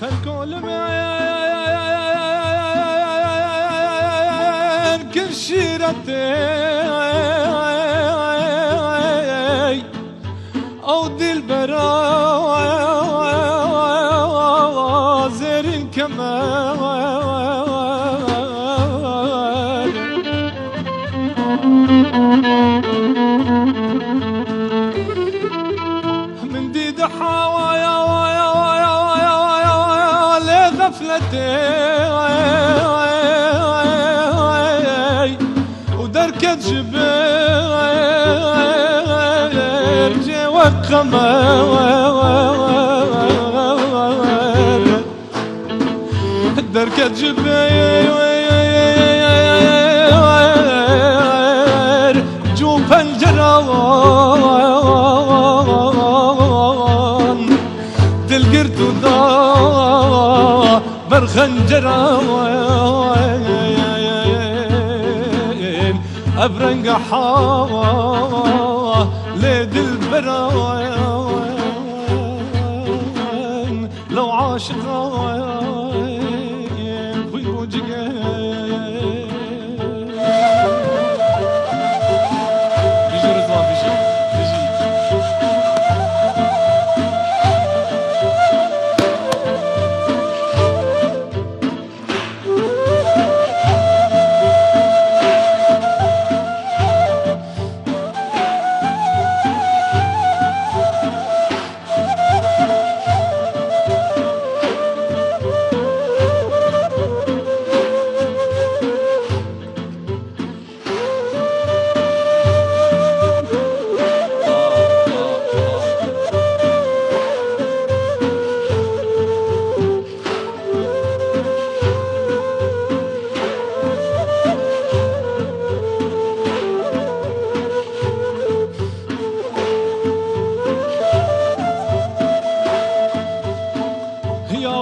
فالكل معين كل شيرتي أو دي البراء زيرين كمان من دي دحاوى لغفلتي ودركة جبير جوا قمر دركة جبير جو بنجران دلقرت ودا برخنجران أبرنق حوا ليد البراوين لو عاشقين ويوجقين بيجي رضوان بيجي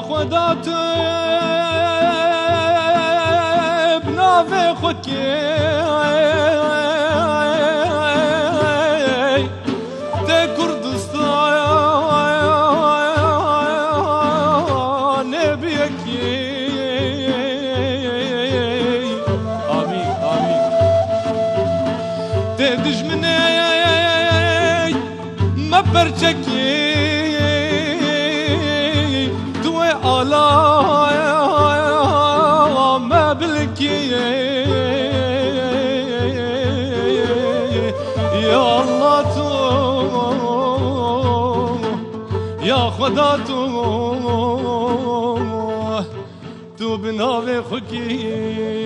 خدات بنافي خدكي تي كردستان بيكي آمين آمين تي دجمني ما برجكي آلا ما بلكي يا الله يا خدا تو بناوي خکی